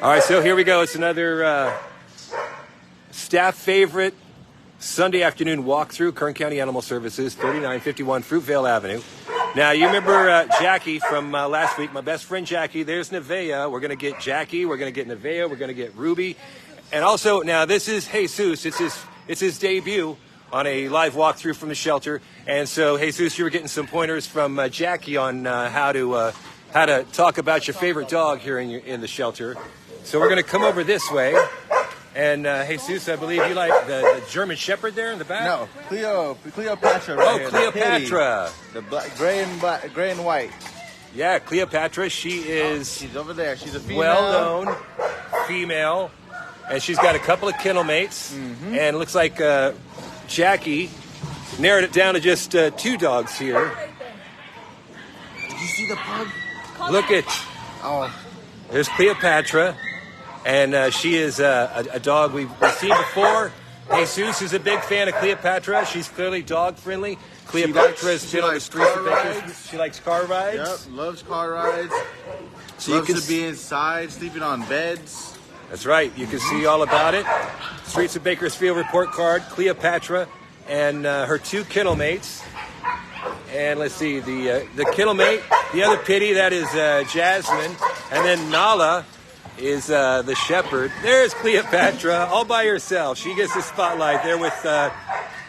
All right, so here we go. It's another staff favorite Sunday afternoon walkthrough, Kern County Animal Services, 3951 Fruitvale Avenue. Now, you remember Jackie from last week, my best friend Jackie. There's Nevaeh. We're going to get Jackie. We're going to get Nevaeh. We're going to get Ruby. And also, now, this is Jesus. It's his debut on a live walkthrough from the shelter. And so, Jesus, you were getting some pointers from Jackie on how to talk about your favorite dog here in the shelter. So we're going to come over this way. And Jesus, I believe you like the German Shepherd there in the back? No, Cleopatra. Right here, Cleopatra. The black, gray and white. Yeah, Cleopatra. She is. She's over there. She's a female. Well-known female, and she's got a couple of kennel mates. Mm-hmm. And it looks like Jackie narrowed it down to just 2 dogs here. Did you see the pug? Look at. Oh. There's Cleopatra. And she is a dog we've seen before. Jesus is a big fan of Cleopatra. She's clearly dog friendly. Cleopatra has been on the streets of Bakersfield. She likes car rides. Yep, loves car rides. So loves to be inside, sleeping on beds. That's right. You can see all about it. Streets of Bakersfield report card. Cleopatra and her 2 kennel mates. And let's see, the kennel mate, the other pitty, that is Jasmine. And then Nala is the shepherd. There's Cleopatra all by herself. She gets the spotlight there with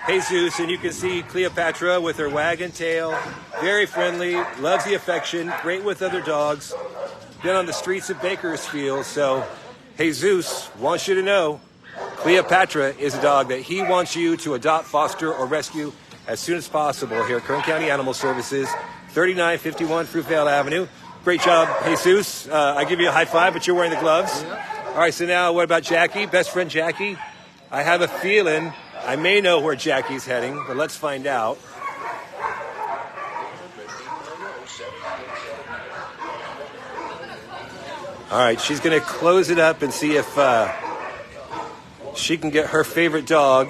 Jesus, and you can see Cleopatra with her wagging tail. Very friendly, loves the affection, great with other dogs. Been on the streets of Bakersfield, so Jesus wants you to know Cleopatra is a dog that he wants you to adopt, foster, or rescue as soon as possible here at Kern County Animal Services, 3951 Fruitvale Avenue. Great job, Jesus. I give you a high five, but you're wearing the gloves. Yeah. All right, so now what about Jackie? Best friend Jackie? I have a feeling I may know where Jackie's heading, but let's find out. All right, she's going to close it up and see if she can get her favorite dog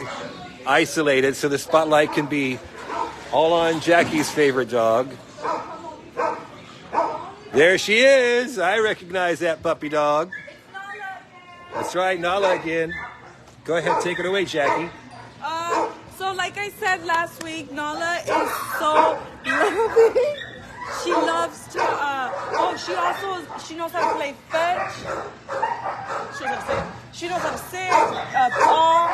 isolated so the spotlight can be all on Jackie's favorite dog. There she is. I recognize that puppy dog. That's right, Nala again. Go ahead, take it away, Jackie. So like I said last week, Nala is so loving. She loves to, she knows how to play fetch. She knows how to sit, paw,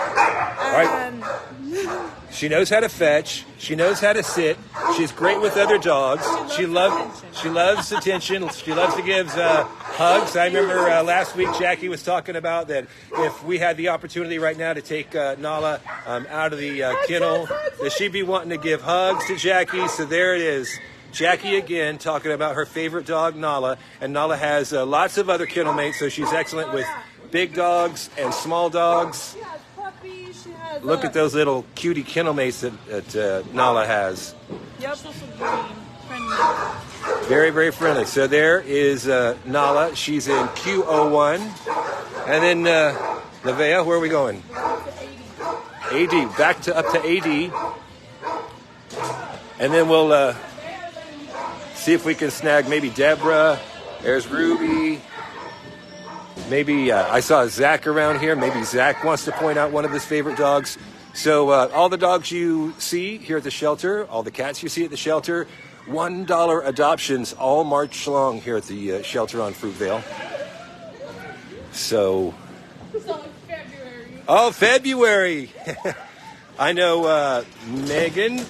and... Right. She knows how to fetch. She knows how to sit. She's great with other dogs. She loves attention. She loves to give hugs. I remember last week Jackie was talking about that if we had the opportunity right now to take Nala out of the kennel, that she'd be wanting to give hugs to Jackie. So there it is. Jackie again talking about her favorite dog, Nala. And Nala has lots of other kennel mates, so she's excellent with big dogs and small dogs. She has puppies. She has, look at those little cutie kennel mates that Nala has. Yep, so friendly. Very, very friendly. So there is Nala. She's in Q01. And then Nevaeh, where are we going? AD. Back to up to AD. And then we'll see if we can snag maybe Deborah. There's Ruby. Maybe I saw Zach around here. Maybe Zach wants to point out one of his favorite dogs. So all the dogs you see here at the shelter, all the cats you see at the shelter, $1 adoptions all March long here at the shelter on Fruitvale. So February. Oh, February. I know Megan,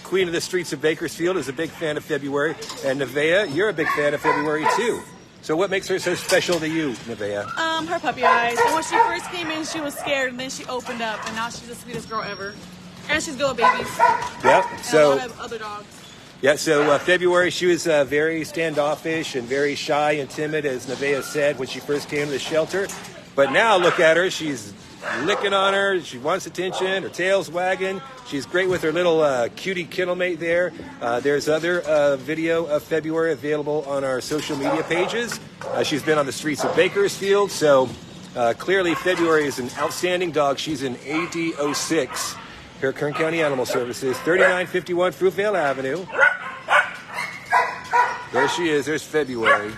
Queen of the Streets of Bakersfield, is a big fan of February. And Nevaeh, you're a big fan of February, too. So what makes her so special to you, Nevaeh? Her puppy eyes. And when she first came in, she was scared, and then she opened up, and now she's the sweetest girl ever. And she's good with babies. Yep. And so a lot of other dogs. Yeah, so February, she was very standoffish and very shy and timid, as Nevaeh said, when she first came to the shelter. But now look at her. She's licking on her. She wants attention. Her tail's wagging. She's great with her little cutie kennel mate there. There's other video of February available on our social media pages. She's been on the streets of Bakersfield, so clearly February is an outstanding dog. She's in AD06 here at Kern County Animal Services, 3951 Fruitvale Avenue. There she is. There's February.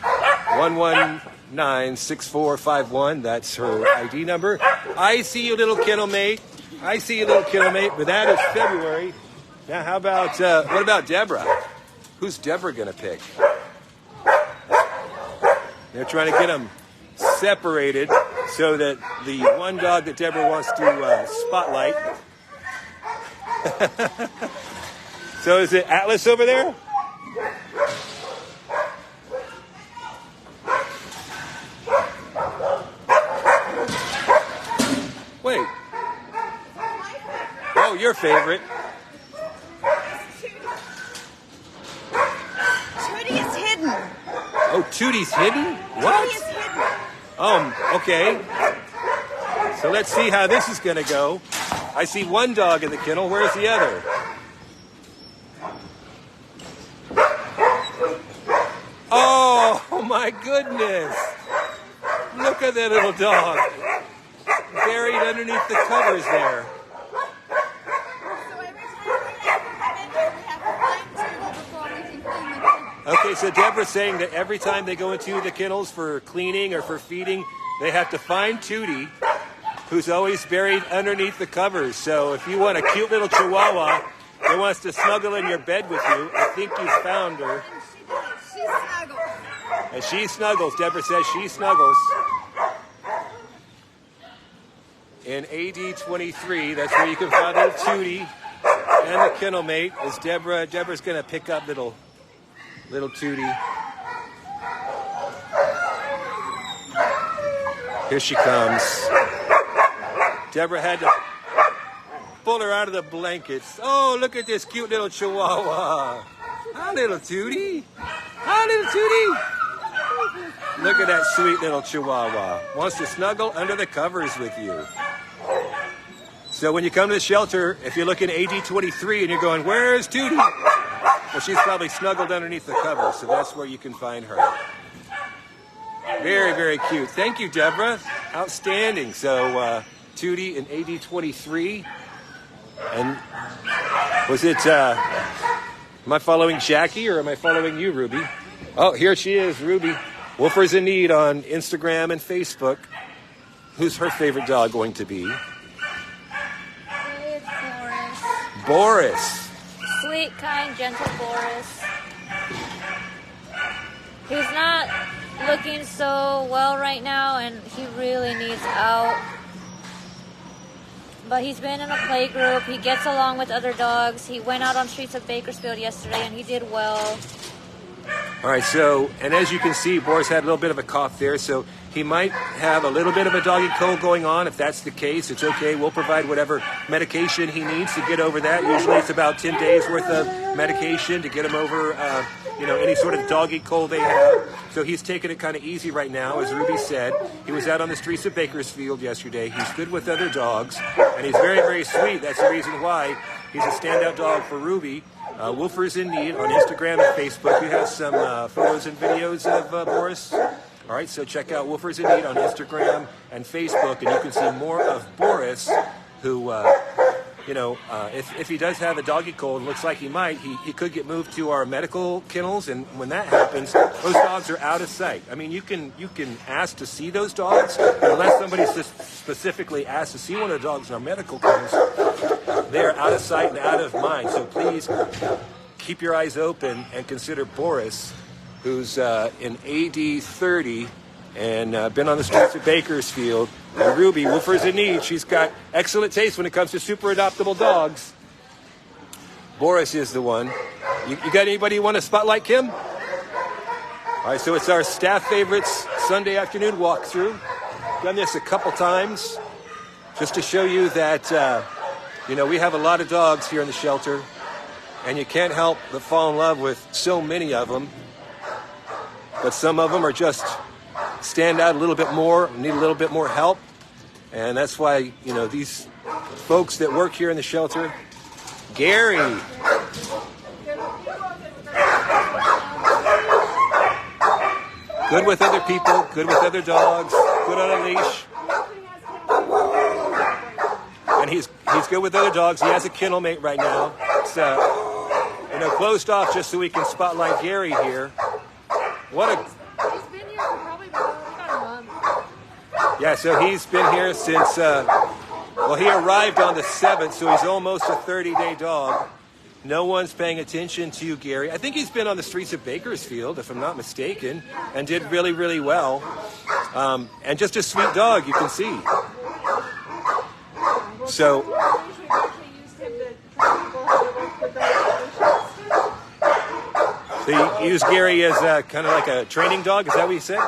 119-6451. That's her ID number. I see you, little kennel mate. I see you, little kennel mate. But that is February. Now, how about what about Deborah? Who's Deborah gonna pick? They're trying to get them separated so that the one dog that Deborah wants to spotlight. So is it Atlas over there? Wait. Oh, your favorite. Tootie is hidden. Oh, Tootie's hidden? What? Tootie is hidden. Okay. So let's see how this is going to go. I see one dog in the kennel. Where's the other? Oh, my goodness. Look at that little dog. Buried underneath the covers there. Okay, so Deborah's saying that every time they go into the kennels for cleaning or for feeding, they have to find Tootie, who's always buried underneath the covers. So if you want a cute little Chihuahua that wants to snuggle in your bed with you, I think you've found her. She snuggles. And she snuggles. Deborah says she snuggles. In AD 23, that's where you can find little Tootie and the kennel mate. Is Deborah's going to pick up little Tootie. Here she comes. Deborah had to pull her out of the blankets. Oh, look at this cute little Chihuahua. Hi, little Tootie. Hi, little Tootie. Look at that sweet little Chihuahua. Wants to snuggle under the covers with you. So when you come to the shelter, if you're looking AD 23 and you're going, where's Tootie? Well, she's probably snuggled underneath the covers, so that's where you can find her. Very, very cute. Thank you, Deborah. Outstanding. So, Tootie in AD 23. And was it, am I following Jackie or am I following you, Ruby? Oh, here she is, Ruby. Wolfers in Need on Instagram and Facebook. Who's her favorite dog going to be? It's Boris. Boris. Sweet, kind, gentle Boris. He's not looking so well right now, and he really needs out. But he's been in a play group. He gets along with other dogs. He went out on streets of Bakersfield yesterday, and he did well. All right, so, and as you can see, Boris had a little bit of a cough there, so he might have a little bit of a doggy cold going on. If that's the case, it's okay. We'll provide whatever medication he needs to get over that. Usually it's about 10 days worth of medication to get him over, any sort of doggy cold they have. So he's taking it kind of easy right now, as Ruby said. He was out on the streets of Bakersfield yesterday. He's good with other dogs, and he's very, very sweet. That's the reason why he's a standout dog for Ruby. Wolfers in Need on Instagram and Facebook. You have some photos and videos of Boris. All right, so check out Wolfers in Need on Instagram and Facebook, and you can see more of Boris, who, if he does have a doggy cold, looks like he might, he could get moved to our medical kennels, and when that happens, those dogs are out of sight. I mean, you can ask to see those dogs, but unless somebody's just specifically asked to see one of the dogs in our medical kennels, they are out of sight and out of mind. So please keep your eyes open and consider Boris, who's in AD 30 and been on the streets of Bakersfield. And Ruby, Wolfers in Need, she's got excellent taste when it comes to super adoptable dogs. Boris is the one. You got anybody you want to spotlight, Kim? All right, so it's our staff favorites Sunday afternoon walkthrough. Done this a couple times just to show you that, we have a lot of dogs here in the shelter, and you can't help but fall in love with so many of them. But some of them are just stand out a little bit more, need a little bit more help. And that's why, these folks that work here in the shelter, Gary. Good with other people, good with other dogs, good on a leash. And he's good with other dogs. He has a kennel mate right now. It's closed off just so we can spotlight Gary here. What a... He's been here Yeah, so he's been here since, well, he arrived on the 7th, so he's almost a 30-day dog. No one's paying attention to Gary. I think he's been on the streets of Bakersfield, if I'm not mistaken, and did really, really well. And just a sweet dog, you can see. So, you use Gary as kind of like a training dog, is that what you said?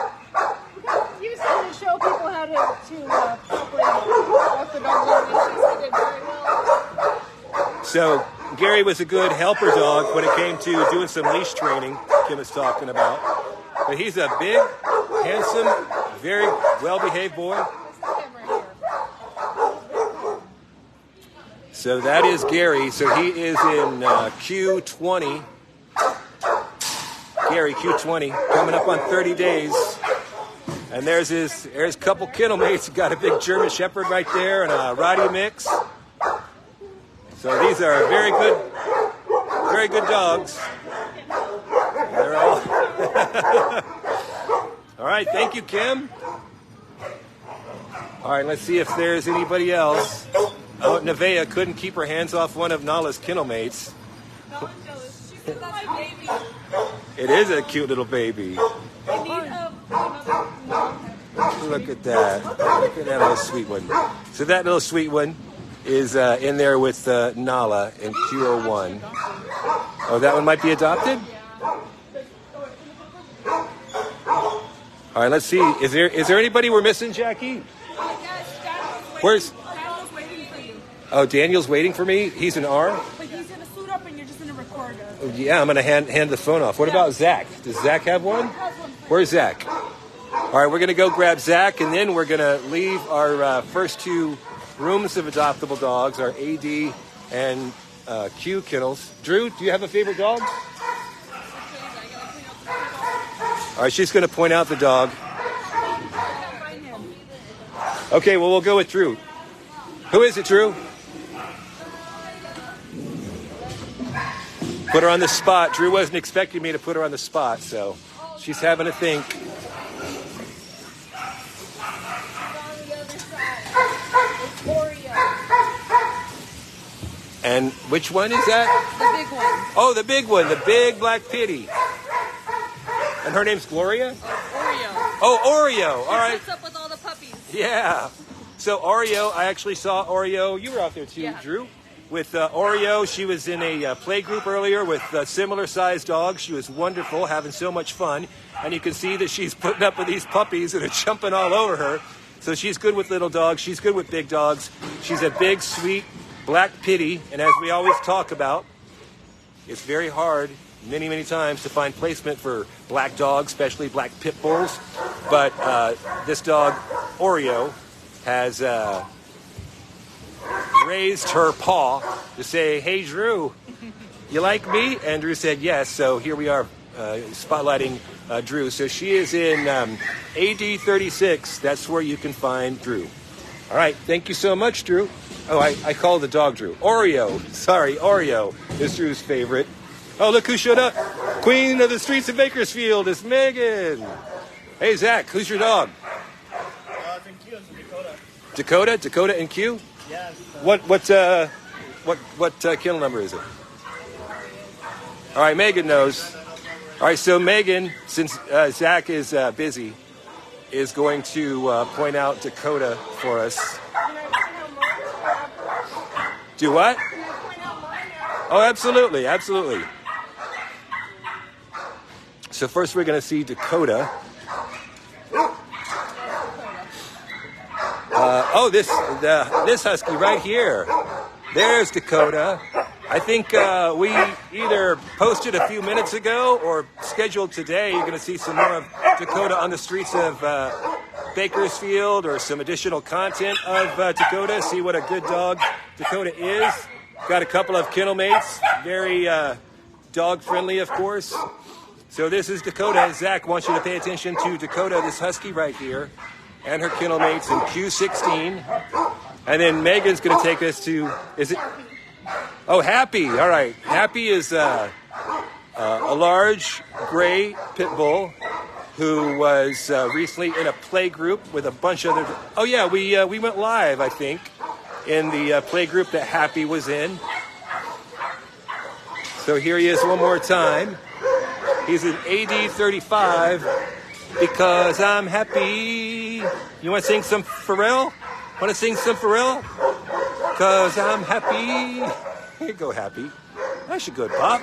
Use him to show people how to properly walk the dog on leashes. He did very well. So Gary was a good helper dog when it came to doing some leash training Kim is talking about. But he's a big, handsome, very well-behaved boy. So that is Gary. So he is in Q20. Gary, Q20, coming up on 30 days. And there's a couple kennel mates. Got a big German Shepherd right there and a Rottie mix. So these are very good dogs. They're all. All right, thank you, Kim. All right, let's see if there's anybody else. Oh, Nevaeh couldn't keep her hands off one of Nala's kennel mates. She's my baby. It is a cute little baby. I need Look at that. Look at that little sweet one. So that little sweet one is in there with Nala in Q01. Oh, that one might be adopted? All right, let's see. Is there anybody we're missing, Jackie? Where's? Daniel's waiting for you. Oh, Daniel's waiting for me? He's an R? But he's going to suit up and you're just going to record us. Oh, yeah, I'm going to hand the phone off. What about Zach? Does Zach have one? Where's Zach? All right, we're going to go grab Zach, and then we're going to leave our first two rooms of adoptable dogs, our AD and Q kennels. Drew, do you have a favorite dog? All right, she's going to point out the dog. Okay, well, we'll go with Drew. Who is it, Drew? Put her on the spot. Drew wasn't expecting me to put her on the spot, so she's having to think. And which one is that? The big one. Oh, the big one, the big black pitty. And her name's Gloria? Oreo. Oh, Oreo. All right. What's up with all the puppies? Yeah. So Oreo, I actually saw Oreo. You were out there too, Yeah. Drew. With Oreo, she was in a play group earlier with similar-sized dogs. She was wonderful, having so much fun. And you can see that she's putting up with these puppies that are jumping all over her. So she's good with little dogs. She's good with big dogs. She's a big, sweet, black pitty. And as we always talk about, it's very hard, many, many times, to find placement for black dogs, especially black pit bulls. But this dog, Oreo, has raised her paw to say, "Hey, Drew, you like me?" And Drew said yes. So here we are spotlighting Drew. So she is in AD 36. That's where you can find Drew. All right. Thank you so much, Drew. Oh, I call the dog Drew. Oreo. Sorry, Oreo is Drew's favorite. Oh, look who showed up. Queen of the streets of Bakersfield is Megan. Hey, Zach, who's your dog? It's in Q, it's Dakota. Dakota and Q? Yes. What kennel number is it? All right, Megan knows. All right, so Megan, since Zach is busy, is going to point out Dakota for us. Do what? Oh, absolutely, absolutely. So first we're going to see Dakota. This husky right here. There's Dakota. I think we either posted a few minutes ago or scheduled today. You're going to see some more of Dakota on the streets of Bakersfield, or some additional content of Dakota. See what a good dog Dakota is. Got a couple of kennel mates. Very dog friendly, of course. So this is Dakota. Zach wants you to pay attention to Dakota, this husky right here, and her kennel mates in Q16. And then Megan's going to take us to, is it? Oh, Happy. All right. Happy is a large gray pit bull. who was recently in a play group with a bunch of other. Oh yeah, we went live, I think, in the play group that Happy was in. So here he is one more time. He's an AD 35 because I'm happy. You want to sing some Pharrell? Want to sing some Pharrell? Because I'm happy. Here you go, Happy. That's a good pop.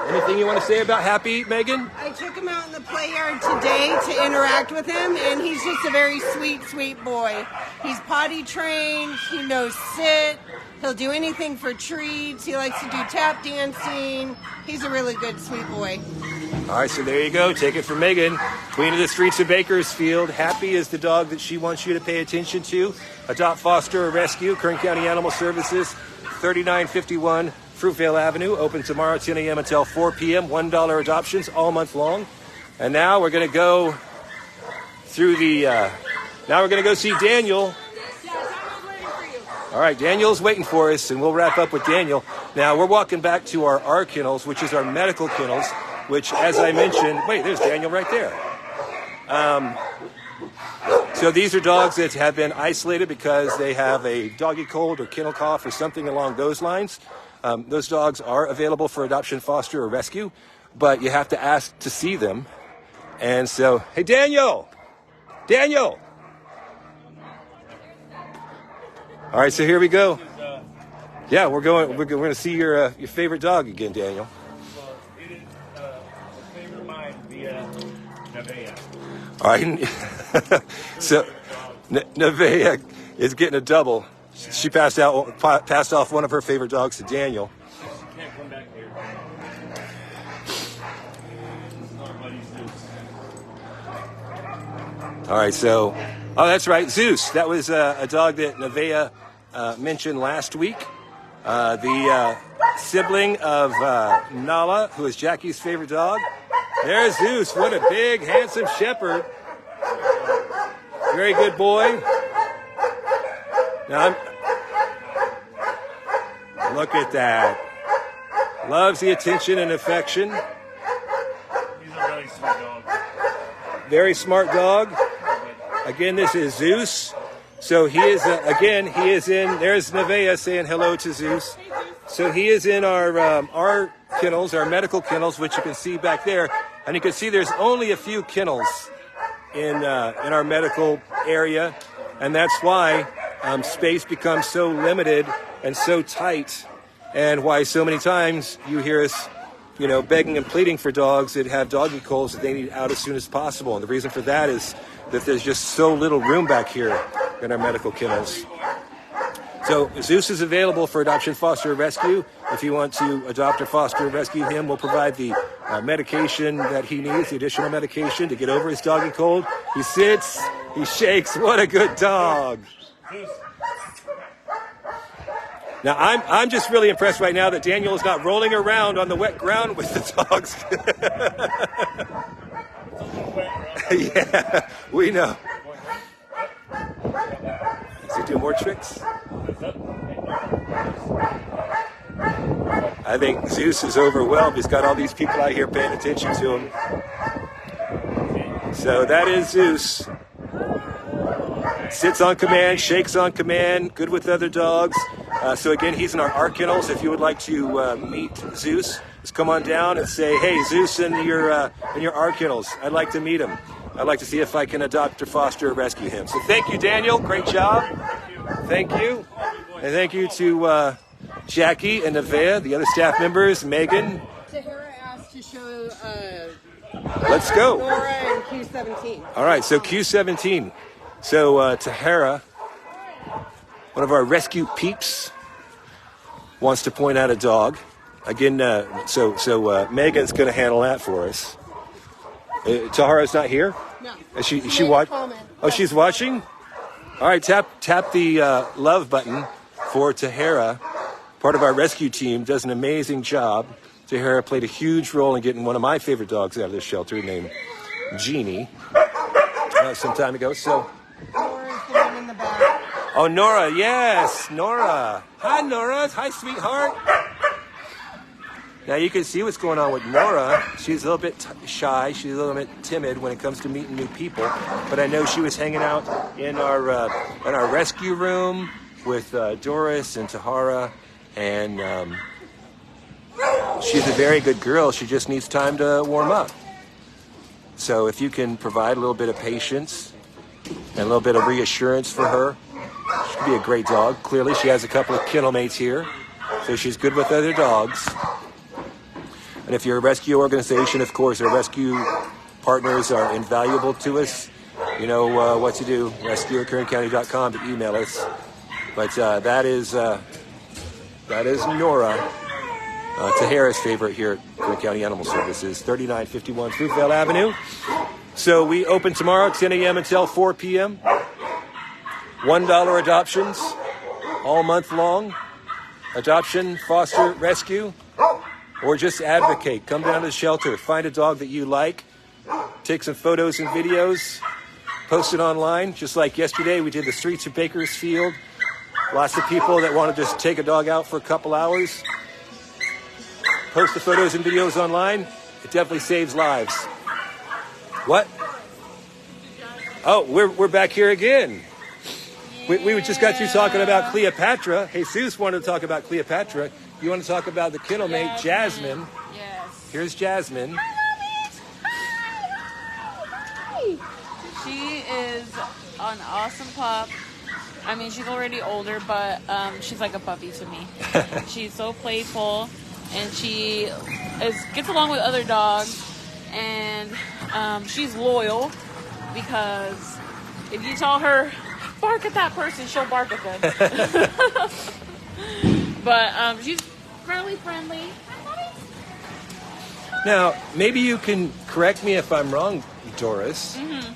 Anything you want to say about Happy, Megan? I took him out in the play yard today to interact with him, and he's just a very sweet, sweet boy. He's potty trained. He knows sit. He'll do anything for treats. He likes to do tap dancing. He's a really good, sweet boy. All right, so there you go. Take it from Megan, Queen of the Streets of Bakersfield. Happy is the dog that she wants you to pay attention to. Adopt, foster, or rescue. Kern County Animal Services, 3951 Fruitvale Avenue. Open tomorrow, 10 a.m. until 4 p.m. $1 adoptions all month long. And now we're going to go through the... now we're going to go see Daniel. All right, Daniel's waiting for us, and we'll wrap up with Daniel. Now, we're walking back to our R kennels, which is our medical kennels, which, as I mentioned... Wait, there's Daniel right there. So these are dogs that have been isolated because they have a doggy cold or kennel cough or something along those lines. Those dogs are available for adoption, foster, or rescue, but you have to ask to see them. And so, hey, Daniel! Daniel! All right, so here we go. Yeah, we're going to see your favorite dog again, Daniel. Well, it is a favorite of mine, the Nevaeh. All right, so Nevaeh is getting a double. She passed off one of her favorite dogs to Daniel. She can't come back here. This is our buddy Zeus. All right, so, oh, that's right, Zeus. That was a dog that Nevaeh mentioned last week. The sibling of Nala, who is Jackie's favorite dog. There's Zeus. What a big, handsome shepherd. Very good boy. Now, look at that. Loves the attention and affection. He's a really sweet dog. Very smart dog. Again, this is Zeus. So he is, he is in, there's Nevaeh saying hello to Zeus. So he is in our kennels, our medical kennels, which you can see back there. And you can see there's only a few kennels in our medical area. And that's why space becomes so limited and so tight, and why so many times you hear us, begging and pleading for dogs that have doggy colds that they need out as soon as possible. And the reason for that is that there's just so little room back here in our medical kennels. So Zeus is available for adoption, foster, or rescue. If you want to adopt or foster or rescue him, we'll provide the medication that he needs, the additional medication to get over his doggy cold. He sits, he shakes. What a good dog. Now, I'm just really impressed right now that Daniel is not rolling around on the wet ground with the dogs. Yeah, we know. Does he do more tricks? I think Zeus is overwhelmed. He's got all these people out here paying attention to him. So that is Zeus. Sits on command, shakes on command, good with other dogs. So again, he's in our art kennels. If you would like to meet Zeus, just come on down and say, "Hey, Zeus, in your art kennels. I'd like to meet him. I'd like to see if I can adopt or foster or rescue him." So thank you, Daniel. Great job. Thank you. And thank you to Jackie and Nevaeh, the other staff members, Megan. Tahara asked to show Let's go. Nora and Q17. All right, so Q17. So Tahara, one of our rescue peeps, wants to point out a dog. Again, so Megan's going to handle that for us. Tahara's not here? No. Is she watching? Oh, she's watching? All right, tap the love button for Tahara. Part of our rescue team does an amazing job. Tahara played a huge role in getting one of my favorite dogs out of this shelter named Jeannie some time ago. So. Nora's the one in the back. Oh, Nora, yes, Nora. Hi, Nora. Hi, sweetheart. Now you can see what's going on with Nora. She's a little bit shy. She's a little bit timid when it comes to meeting new people. But I know she was hanging out in our rescue room with Doris and Tahara, and she's a very good girl. She just needs time to warm up. So if you can provide a little bit of patience and a little bit of reassurance for her, she could be a great dog. Clearly, she has a couple of kennel mates here, so she's good with other dogs. And if you're a rescue organization, of course, our rescue partners are invaluable to us. You know what to do. Rescue@kerncounty.com to email us. But that is Nora, Tahara's favorite here at Kern County Animal Services, 3951 Fruitvale Avenue. So we open tomorrow, 10 a.m. until 4 p.m. $1 adoptions all month long. Adoption, foster, rescue, or just advocate. Come down to the shelter, find a dog that you like, take some photos and videos, post it online. Just like yesterday, we did the streets of Bakersfield. Lots of people that want to just take a dog out for a couple hours. Post the photos and videos online. It definitely saves lives. What? Oh, we're back here again. We just got through talking about Cleopatra. Jesus wanted to talk about Cleopatra. You want to talk about the kennel mate, Jasmine? Yes. Here's Jasmine. She is an awesome pup. I mean, she's already older, but she's like a puppy to me. She's so playful, and she gets along with other dogs, and she's loyal, because if you tell her, bark at that person, she'll bark at them. But she's fairly friendly. Now, maybe you can correct me if I'm wrong, Doris. Mm-hmm.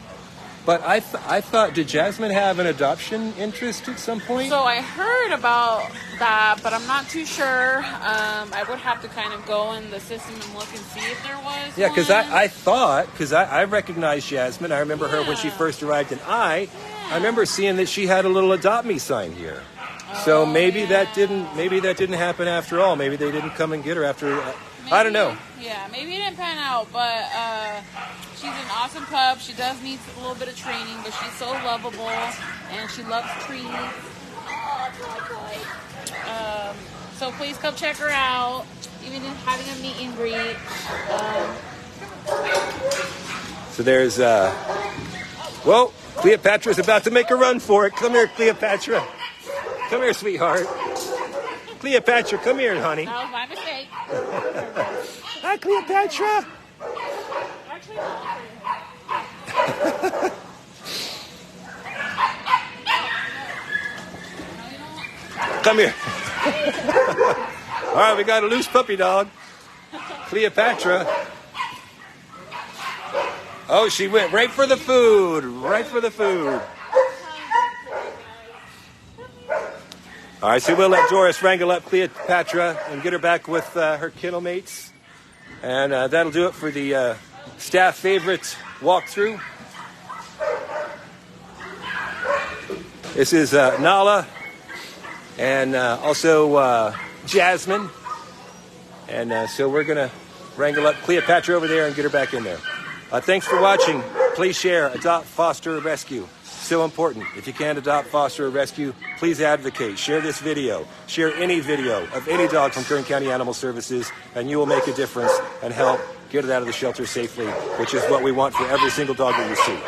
But I thought, did Jasmine have an adoption interest at some point? So I heard about that, but I'm not too sure. I would have to kind of go in the system and look and see if there was Yeah, because one. I recognized Jasmine. I remember her when she first arrived, and I remember seeing that she had a little adopt me sign here. So maybe that didn't happen after all. Maybe they didn't come and get her after. I don't know. Yeah, maybe it didn't pan out, but she's an awesome pup. She does need a little bit of training, but she's so lovable, and she loves trees. So please come check her out, even in having a meet and greet. So there's, well, Cleopatra's about to make a run for it. Come here, Cleopatra. Come here, sweetheart. Cleopatra, come here, honey. That was my mistake. Hi, Cleopatra. Actually, Come here. All right, we got a loose puppy dog. Cleopatra. Oh, she went right for the food. Right for the food. All right, so we'll let Doris wrangle up Cleopatra and get her back with her kennel mates. And that'll do it for the staff favorite walkthrough. This is Nala and also Jasmine. And so we're going to wrangle up Cleopatra over there and get her back in there. Thanks for watching. Please share, adopt, foster, rescue. So important. If you can't adopt, foster, or rescue, please advocate. Share this video. Share any video of any dog from Kern County Animal Services, and you will make a difference and help get it out of the shelter safely, which is what we want for every single dog that you see.